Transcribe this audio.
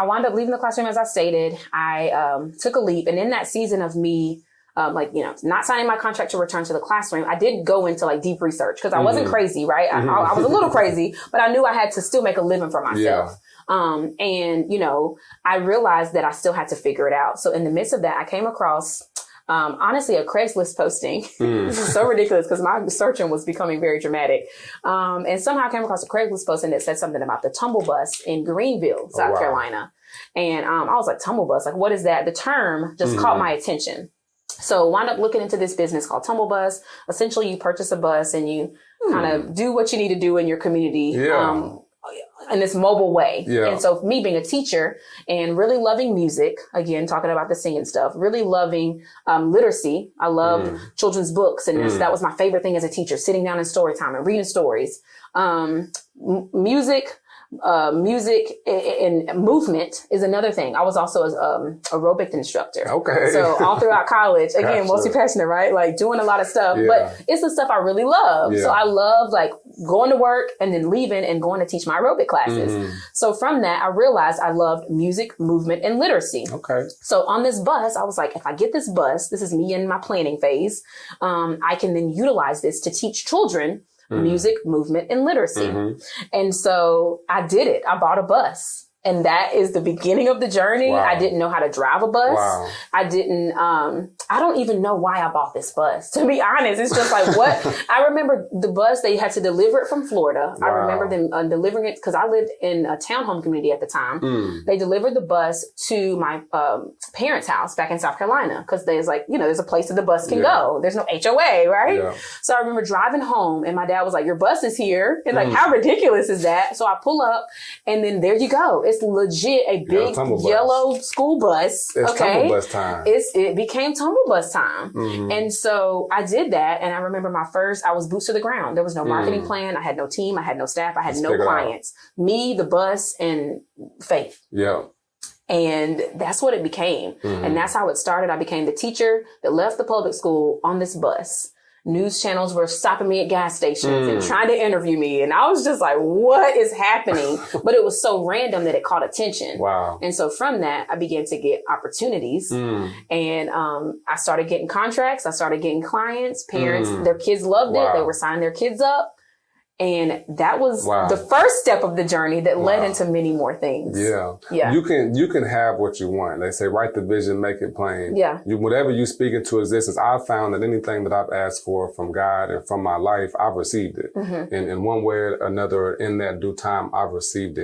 I wound up leaving the classroom as I stated. I took a leap. And in that season of me, not signing my contract to return to the classroom, I did go into like deep research because I wasn't crazy, right? I was a little crazy, but I knew I had to still make a living for myself. I realized that I still had to figure it out. So in the midst of that, I came across honestly, a Craigslist posting. This is so ridiculous because my searching was becoming very dramatic. And somehow I came across a Craigslist posting that said something about the tumble bus in Greenville, South Carolina. And I was like, tumble bus, like, what is that? The term just caught my attention. So wound up looking into this business called Tumble Bus. Essentially, you purchase a bus and you kind of do what you need to do in your community. In this mobile way. And so me being a teacher and really loving music, again, talking about the singing stuff, really loving literacy. I loved children's books. And that was my favorite thing as a teacher, sitting down in story time and reading stories. Music and movement is another thing. I was also an aerobic instructor. Okay. So all throughout college, again, multi-passionate, right? Like doing a lot of stuff, but it's the stuff I really love. So I love like going to work and then leaving and going to teach my aerobic classes. So from that, I realized I loved music, movement, and literacy. Okay. So on this bus, I was like, if I get this bus, this is me in my planning phase. I can then utilize this to teach children music, movement, and literacy. And so I did it. I bought a bus. And that is the beginning of the journey. I didn't know how to drive a bus. I didn't, I don't even know why I bought this bus. To be honest, it's just like what I remember the bus, they had to deliver it from Florida. I remember them delivering it because I lived in a townhome community at the time. They delivered the bus to my parents' house back in South Carolina because there's like, there's a place that the bus can go. There's no HOA, right? So I remember driving home and my dad was like, your bus is here. And like, how ridiculous is that? So I pull up and then there you go. It's legit a big yellow school bus. It's tumble bus time. It became tumble bus time. And so I did that. And I remember I was boots to the ground. There was no marketing plan. I had no team. I had no staff. I had no clients. Me, the bus, and faith. And that's what it became. And that's how it started. I became the teacher that left the public school on this bus. News channels were stopping me at gas stations and trying to interview me. And I was just like, what is happening? But it was so random that it caught attention. And so from that, I began to get opportunities. And I started getting contracts. I started getting clients. Parents, their kids loved it. They were signing their kids up. And that was the first step of the journey that led into many more things. You can have what you want. They say, write the vision, make it plain. Whatever you speak into existence, I've found that anything that I've asked for from God and from my life, I've received it. And in one way or another, in that due time, I've received it.